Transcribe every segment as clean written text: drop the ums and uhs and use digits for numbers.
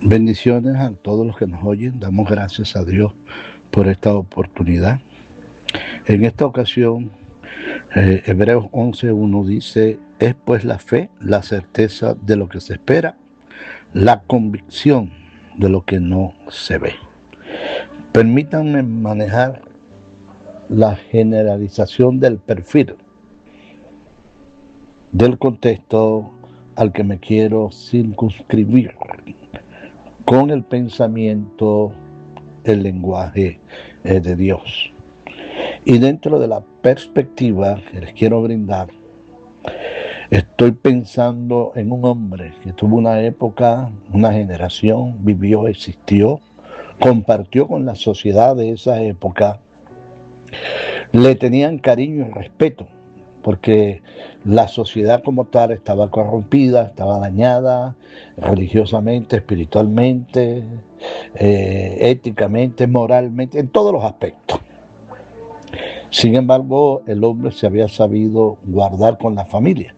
Bendiciones a todos los que nos oyen. Damos gracias a Dios por esta oportunidad. En esta ocasión, Hebreos 11:1 dice: es pues la fe, la certeza de lo que se espera, la convicción de lo que no se ve. Permítanme manejar la generalización del perfil del contexto al que me quiero circunscribir con el pensamiento, el lenguaje de Dios. Y dentro de la perspectiva que les quiero brindar, estoy pensando en un hombre que tuvo una época, una generación, vivió, existió, compartió con la sociedad de esa época, le tenían cariño y respeto, porque la sociedad como tal estaba corrompida, estaba dañada religiosamente, espiritualmente, éticamente, moralmente, en todos los aspectos. Sin embargo, el hombre se había sabido guardar con la familia.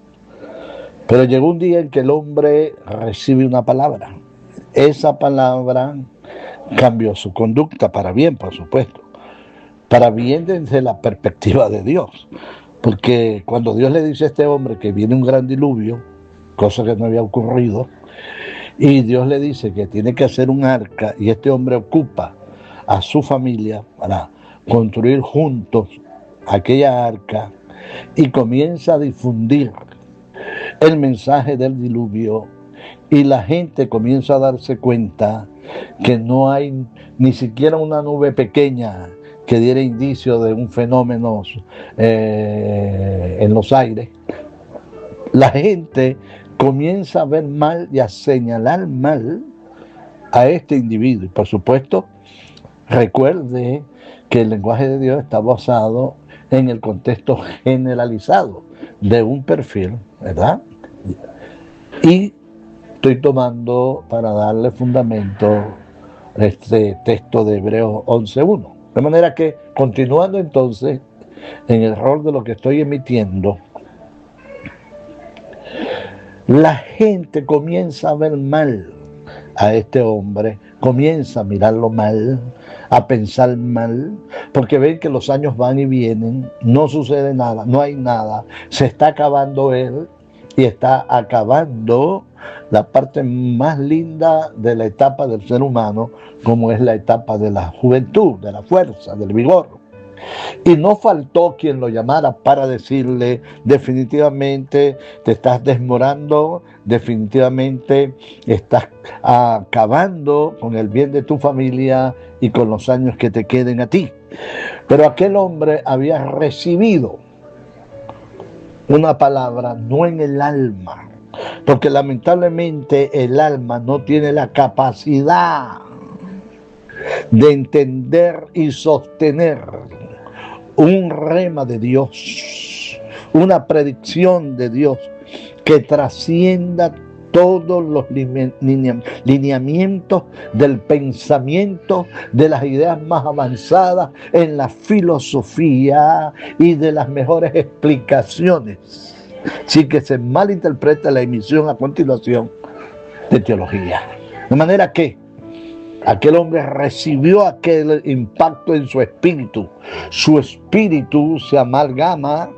Pero llegó un día en que el hombre recibe una palabra. Esa palabra cambió su conducta para bien, por supuesto. Para bien desde la perspectiva de Dios. Porque cuando Dios le dice a este hombre que viene un gran diluvio, cosa que no había ocurrido, y Dios le dice que tiene que hacer un arca, y este hombre ocupa a su familia para construir juntos aquella arca, y comienza a difundir el mensaje del diluvio, y la gente comienza a darse cuenta que no hay ni siquiera una nube pequeña que diera indicio de un fenómeno en los aires. La gente comienza a ver mal y a señalar mal a este individuo. Y por supuesto, recuerde que el lenguaje de Dios está basado en el contexto generalizado de un perfil, ¿verdad? Y estoy tomando para darle fundamento este texto de Hebreos 11:1. De manera que, continuando entonces en el rol de lo que estoy emitiendo, la gente comienza a ver mal a este hombre, comienza a mirarlo mal, a pensar mal, porque ven que los años van y vienen, no sucede nada, no hay nada, se está acabando él y está acabando la parte más linda de la etapa del ser humano, como es la etapa de la juventud, de la fuerza, del vigor. Y no faltó quien lo llamara para decirle: definitivamente te estás desmorando, definitivamente estás acabando con el bien de tu familia y con los años que te queden a ti. Pero aquel hombre había recibido una palabra no en el alma, porque lamentablemente el alma no tiene la capacidad de entender y sostener un rema de Dios, una predicción de Dios que trascienda todos los lineamientos del pensamiento, de las ideas más avanzadas en la filosofía y de las mejores explicaciones, sin que se malinterprete la emisión a continuación de teología. De manera que aquel hombre recibió aquel impacto en su espíritu se amalgama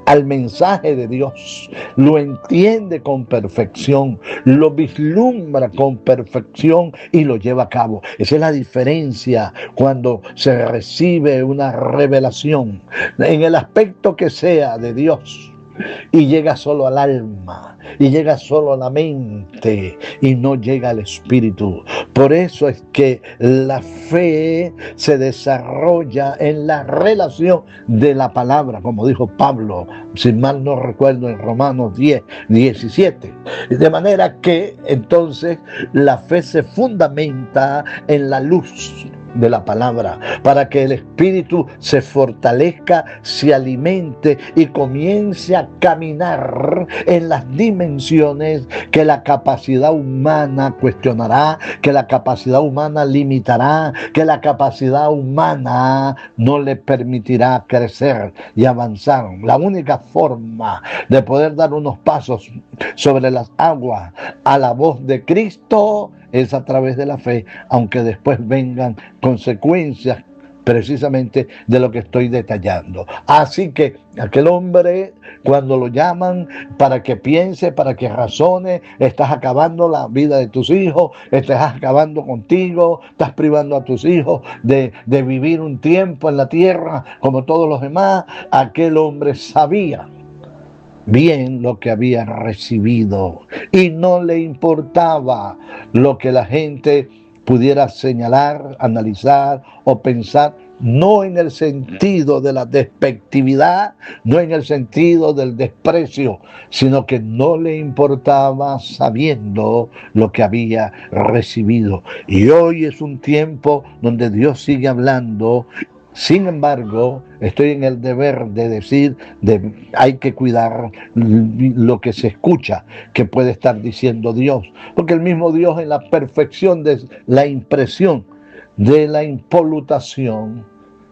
al mensaje de Dios, lo entiende con perfección, lo vislumbra con perfección y lo lleva a cabo. Esa es la diferencia cuando se recibe una revelación en el aspecto que sea de Dios y llega solo al alma, y llega solo a la mente, y no llega al espíritu. Por eso es que la fe se desarrolla en la relación de la palabra, como dijo Pablo, si mal no recuerdo, en Romanos 10:17. De manera que entonces la fe se fundamenta en la luz de la palabra, para que el espíritu se fortalezca, se alimente y comience a caminar en las dimensiones que la capacidad humana cuestionará, que la capacidad humana limitará, que la capacidad humana no le permitirá crecer y avanzar. La única forma de poder dar unos pasos sobre las aguas a la voz de Cristo es a través de la fe, aunque después vengan consecuencias precisamente de lo que estoy detallando. Así que aquel hombre, cuando lo llaman para que piense, para que razone, estás acabando la vida de tus hijos, estás acabando contigo, estás privando a tus hijos de vivir un tiempo en la tierra como todos los demás. Aquel hombre sabía bien lo que había recibido y no le importaba lo que la gente pudiera señalar, analizar o pensar, no en el sentido de la despectividad, no en el sentido del desprecio, sino que no le importaba sabiendo lo que había recibido. Y hoy es un tiempo donde Dios sigue hablando. Sin embargo, estoy en el deber de decir, hay que cuidar lo que se escucha, que puede estar diciendo Dios, porque el mismo Dios, en la perfección de la impresión, de la impolutación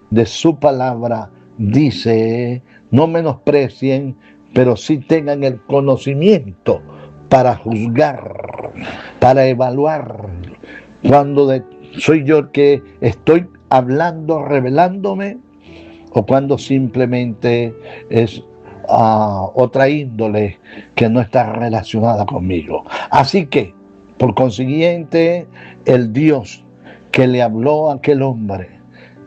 de su palabra, dice: no menosprecien, pero sí tengan el conocimiento para juzgar, para evaluar. Cuando soy yo el que estoy hablando, revelándome, o cuando simplemente es otra índole que no está relacionada conmigo. Así que, por consiguiente, el Dios que le habló a aquel hombre,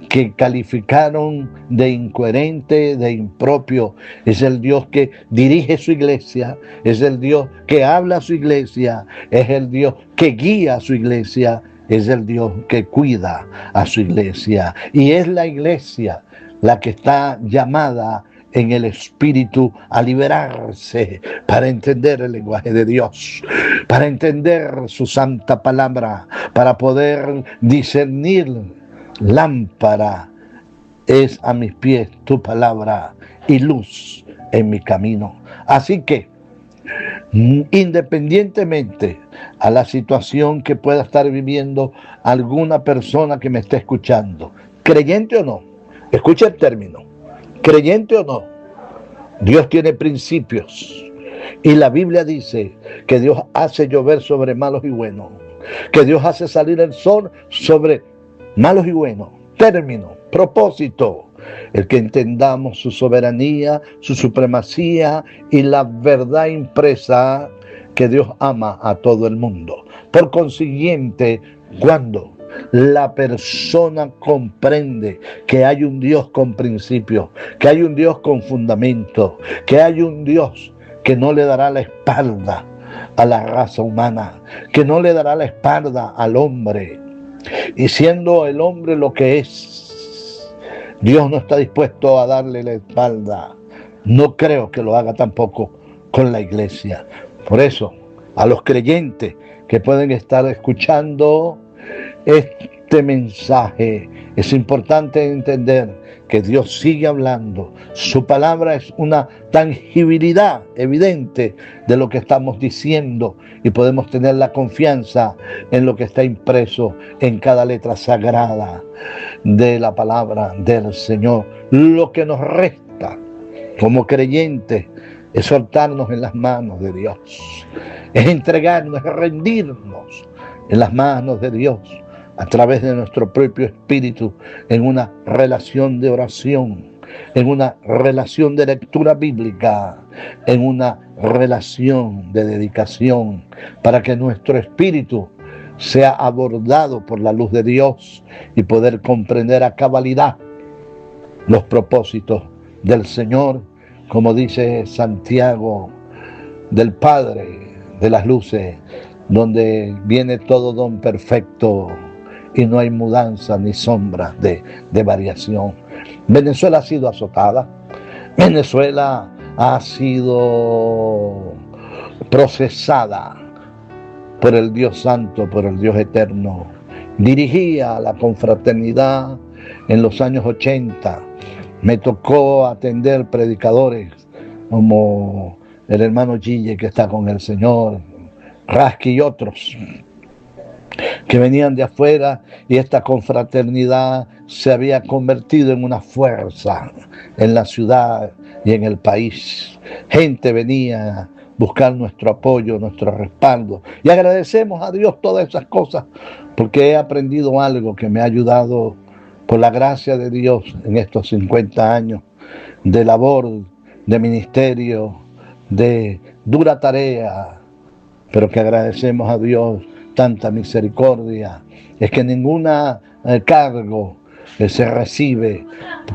que calificaron de incoherente, de impropio, es el Dios que dirige su iglesia, es el Dios que habla a su iglesia, es el Dios que guía a su iglesia, es el Dios que cuida a su iglesia. Y es la iglesia la que está llamada en el Espíritu a liberarse para entender el lenguaje de Dios, para entender su santa palabra, para poder discernir. Lámpara es a mis pies tu palabra y luz en mi camino. Así que, independientemente a la situación que pueda estar viviendo alguna persona que me esté escuchando, creyente o no, escucha el término, creyente o no, Dios tiene principios, y la Biblia dice que Dios hace llover sobre malos y buenos, que Dios hace salir el sol sobre malos y buenos. Término, propósito, el que entendamos su soberanía, su supremacía y la verdad impresa que Dios ama a todo el mundo. Por consiguiente, cuando la persona comprende que hay un Dios con principios, que hay un Dios con fundamento, que hay un Dios que no le dará la espalda a la raza humana, que no le dará la espalda al hombre, y siendo el hombre lo que es, Dios no está dispuesto a darle la espalda. No creo que lo haga tampoco con la iglesia. Por eso, a los creyentes que pueden estar escuchando este mensaje, es importante entender que Dios sigue hablando. Su palabra es una tangibilidad evidente de lo que estamos diciendo, y podemos tener la confianza en lo que está impreso en cada letra sagrada de la palabra del Señor. Lo que nos resta como creyentes es soltarnos en las manos de Dios, es entregarnos, es rendirnos en las manos de Dios, a través de nuestro propio espíritu, en una relación de oración, en una relación de lectura bíblica, en una relación de dedicación, para que nuestro espíritu sea abordado por la luz de Dios y poder comprender a cabalidad los propósitos del Señor, como dice Santiago, del Padre de las luces, donde viene todo don perfecto y no hay mudanza ni sombra de variación. Venezuela ha sido azotada, Venezuela ha sido procesada por el Dios Santo, por el Dios Eterno, Dirigía la confraternidad en los años 80. Me tocó atender predicadores como el hermano Gille, que está con el Señor, Rasky y otros, que venían de afuera, y esta confraternidad se había convertido en una fuerza en la ciudad y en el país. Gente venía a buscar nuestro apoyo, nuestro respaldo, y agradecemos a Dios todas esas cosas, porque he aprendido algo que me ha ayudado, por la gracia de Dios, en estos 50 años de labor, de ministerio, de dura tarea, pero que agradecemos a Dios tanta misericordia. Es que ninguna cargo se recibe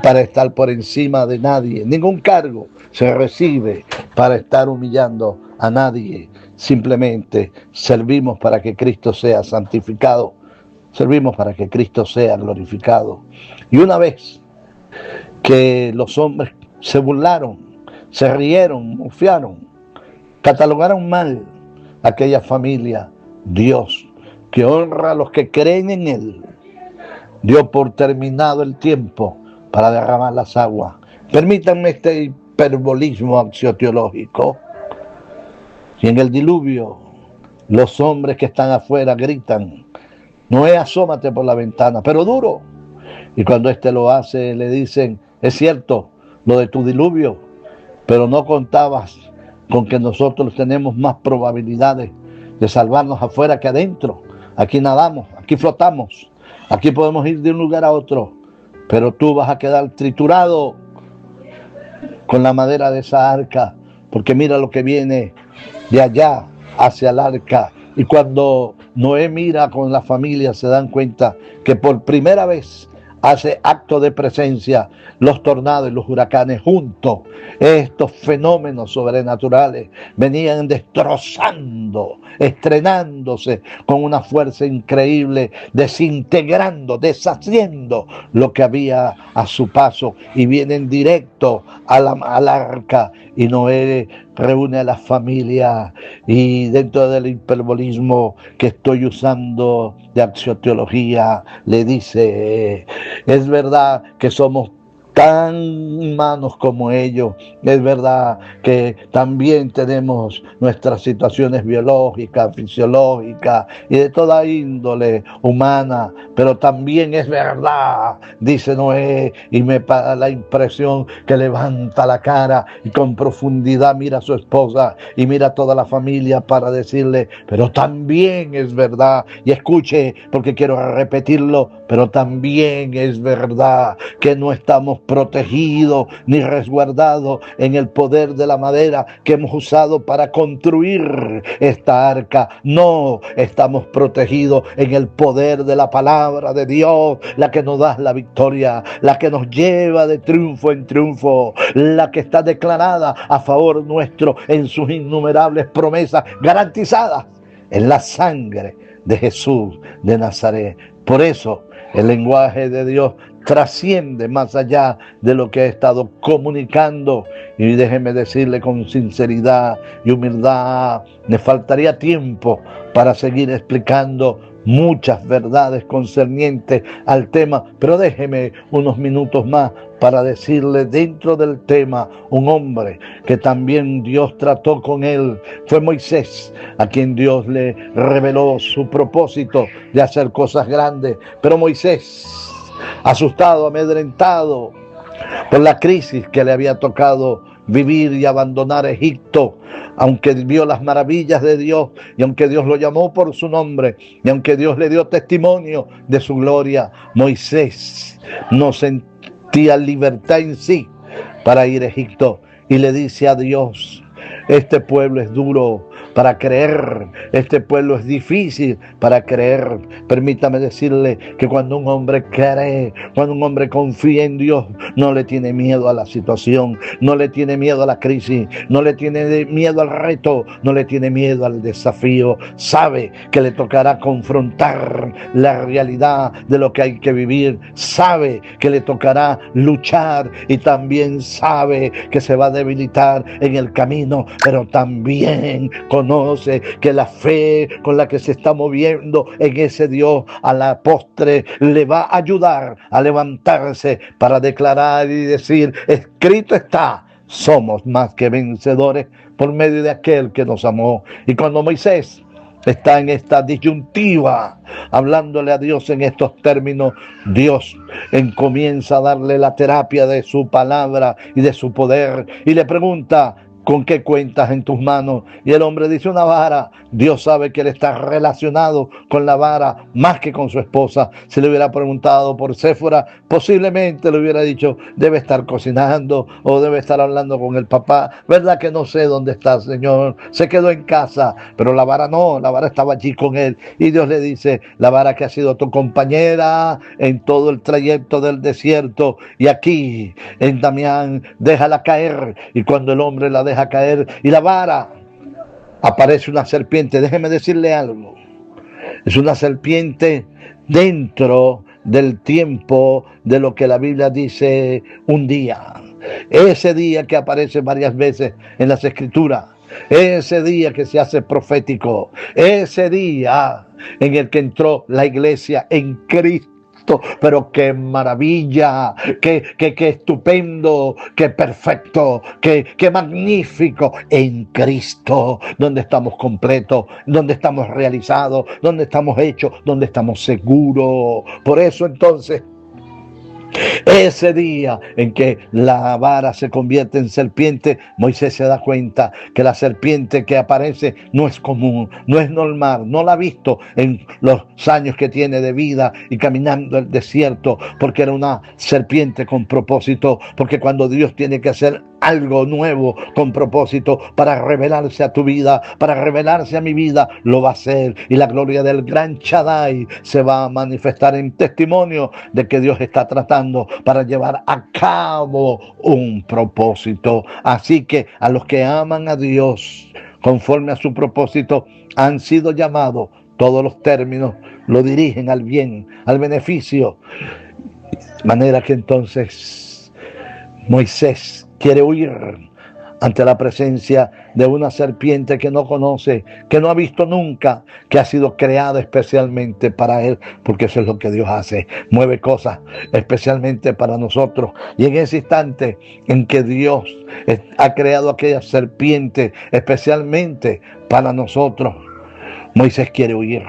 para estar por encima de nadie. Ningún cargo se recibe para estar humillando a nadie. Simplemente servimos para que Cristo sea santificado. Servimos para que Cristo sea glorificado. Y una vez que los hombres se burlaron, se rieron, mofaron, catalogaron mal a aquella familia, Dios, que honra a los que creen en Él, dio por terminado el tiempo para derramar las aguas. Permítanme este hiperbolismo axioteológico. Y en el diluvio, los hombres que están afuera gritan: Noé, asómate por la ventana, pero duro. Y cuando éste lo hace, le dicen: es cierto lo de tu diluvio, pero no contabas con que nosotros tenemos más probabilidades de salvarnos afuera que adentro. Aquí nadamos, aquí flotamos, aquí podemos ir de un lugar a otro, pero tú vas a quedar triturado con la madera de esa arca, porque mira lo que viene de allá hacia el arca. Y cuando Noé mira con la familia, se dan cuenta que por primera vez hace acto de presencia los tornados y los huracanes juntos. Estos fenómenos sobrenaturales venían destrozando, estrenándose con una fuerza increíble, desintegrando, deshaciendo lo que había a su paso, y vienen directo al arca. Y Noé reúne a la familia, y dentro del hiperbolismo que estoy usando de axioteología, le dice: es verdad que somos tan humanos como ellos, es verdad que también tenemos nuestras situaciones biológicas, fisiológicas y de toda índole humana, pero también es verdad, dice Noé, y me da la impresión que levanta la cara y con profundidad mira a su esposa y mira a toda la familia para decirle: pero también es verdad, y escuche porque quiero repetirlo, pero también es verdad que no estamos protegidos ni resguardados en el poder de la madera que hemos usado para construir esta arca. No, estamos protegidos en el poder de la palabra de Dios, la que nos da la victoria, la que nos lleva de triunfo en triunfo, la que está declarada a favor nuestro en sus innumerables promesas garantizadas en la sangre de Jesús de Nazaret. Por eso el lenguaje de Dios trasciende más allá de lo que he estado comunicando, y déjeme decirle con sinceridad y humildad, me faltaría tiempo para seguir explicando muchas verdades concernientes al tema, pero déjeme unos minutos más para decirle, dentro del tema, un hombre que también Dios trató con él, fue Moisés, a quien Dios le reveló su propósito de hacer cosas grandes. Pero Moisés, asustado, amedrentado por la crisis que le había tocado vivir y abandonar Egipto, aunque vio las maravillas de Dios, y aunque Dios lo llamó por su nombre, y aunque Dios le dio testimonio de su gloria, Moisés no sentía libertad en sí para ir a Egipto, y le dice a Dios: este pueblo es duro para creer, este pueblo es difícil para creer. Permítame decirle que cuando un hombre cree, cuando un hombre confía en Dios, no le tiene miedo a la situación, no le tiene miedo a la crisis, no le tiene miedo al reto, no le tiene miedo al desafío. Sabe que le tocará confrontar la realidad de lo que hay que vivir, sabe que le tocará luchar, y también sabe que se va a debilitar en el camino camino, pero también conoce que la fe con la que se está moviendo en ese Dios a la postre le va a ayudar a levantarse para declarar y decir: escrito está, somos más que vencedores por medio de aquel que nos amó. Y cuando Moisés está en esta disyuntiva, hablándole a Dios en estos términos, Dios comienza a darle la terapia de su palabra y de su poder, y le pregunta: ¿con qué cuentas en tus manos? Y el hombre dice: una vara. Dios sabe que él está relacionado con la vara más que con su esposa. Si le hubiera preguntado por Séfora, posiblemente le hubiera dicho: debe estar cocinando o debe estar hablando con el papá. ¿Verdad que no sé dónde está, Señor? Se quedó en casa. Pero la vara no, la vara estaba allí con él. Y Dios le dice: la vara que ha sido tu compañera en todo el trayecto del desierto, y aquí en Damián, déjala caer. Y cuando el hombre la deja caer y la vara, aparece una serpiente. Déjeme decirle algo: es una serpiente dentro del tiempo de lo que la Biblia dice un día. Ese día que aparece varias veces en las Escrituras, ese día que se hace profético, ese día en el que entró la iglesia en Cristo. Pero qué maravilla, qué estupendo, qué perfecto, qué magnífico en Cristo, donde estamos completos, donde estamos realizados, donde estamos hechos, donde estamos seguros. Por eso entonces, ese día en que la vara se convierte en serpiente, Moisés se da cuenta que la serpiente que aparece no es común, no es normal, no la ha visto en los años que tiene de vida y caminando el desierto, porque era una serpiente con propósito, porque cuando Dios tiene que hacer algo nuevo con propósito para revelarse a tu vida, para revelarse a mi vida, lo va a hacer, y la gloria del gran Shaddai se va a manifestar en testimonio de que Dios está tratando para llevar a cabo un propósito. Así que a los que aman a Dios conforme a su propósito han sido llamados. Todos los términos lo dirigen al bien, al beneficio. De manera que entonces Moisés quiere huir ante la presencia de una serpiente que no conoce, que no ha visto nunca, que ha sido creada especialmente para él, porque eso es lo que Dios hace, mueve cosas especialmente para nosotros. Y en ese instante en que Dios ha creado aquella serpiente especialmente para nosotros, Moisés quiere huir,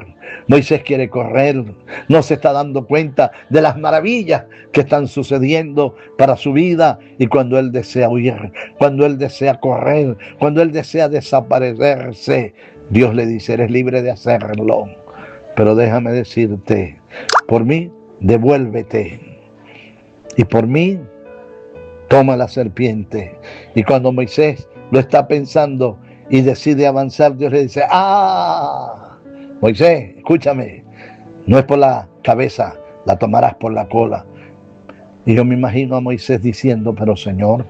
Moisés quiere correr, no se está dando cuenta de las maravillas que están sucediendo para su vida. Y cuando él desea huir, cuando él desea correr, cuando él desea desaparecerse, Dios le dice: eres libre de hacerlo, pero déjame decirte, por mí devuélvete, y por mí toma la serpiente. Y cuando Moisés lo está pensando y decide avanzar, Dios le dice: Moisés, escúchame, no es por la cabeza, la tomarás por la cola. Y yo me imagino a Moisés diciendo: pero Señor,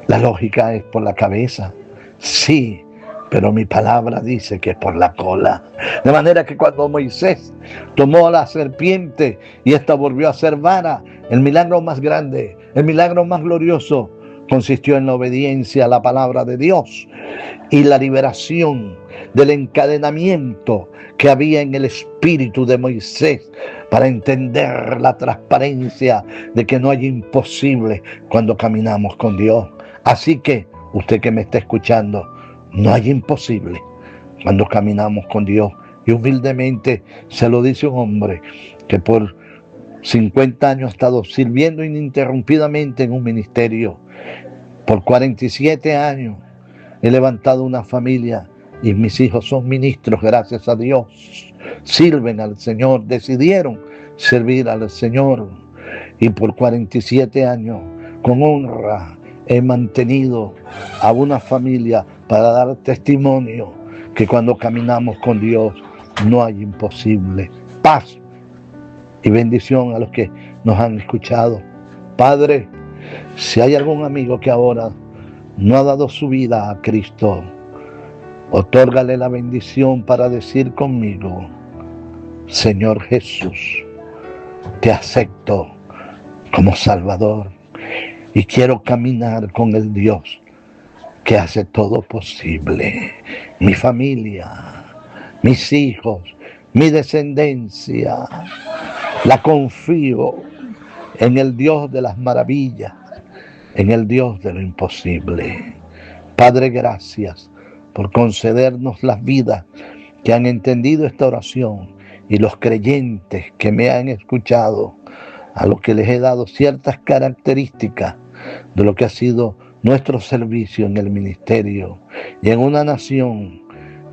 la lógica es por la cabeza. Sí, pero mi palabra dice que es por la cola. De manera que cuando Moisés tomó a la serpiente y esta volvió a ser vara, el milagro más grande, el milagro más glorioso, consistió en la obediencia a la palabra de Dios y la liberación del encadenamiento que había en el espíritu de Moisés, para entender la transparencia de que no hay imposible cuando caminamos con Dios. Así que usted que me está escuchando, no hay imposible cuando caminamos con Dios. Y humildemente se lo dice un hombre que por 50 años ha estado sirviendo ininterrumpidamente en un ministerio. Por 47 años he levantado una familia y mis hijos son ministros, gracias a Dios. Sirven al Señor, decidieron servir al Señor. Y por 47 años, con honra, he mantenido a una familia para dar testimonio que cuando caminamos con Dios no hay imposible. Paz y bendición a los que nos han escuchado. Padre, si hay algún amigo que ahora no ha dado su vida a Cristo, otórgale la bendición para decir conmigo: Señor Jesús, te acepto como Salvador y quiero caminar con el Dios que hace todo posible. Mi familia, mis hijos, mi descendencia, la confío en el Dios de las maravillas, en el Dios de lo imposible. Padre, gracias por concedernos las vidas que han entendido esta oración y los creyentes que me han escuchado, a los que les he dado ciertas características de lo que ha sido nuestro servicio en el ministerio y en una nación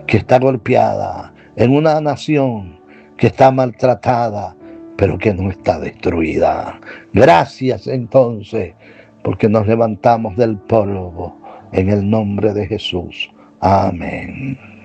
que está golpeada, en una nación que está maltratada, pero que no está destruida. Gracias entonces, porque nos levantamos del polvo en el nombre de Jesús. Amén.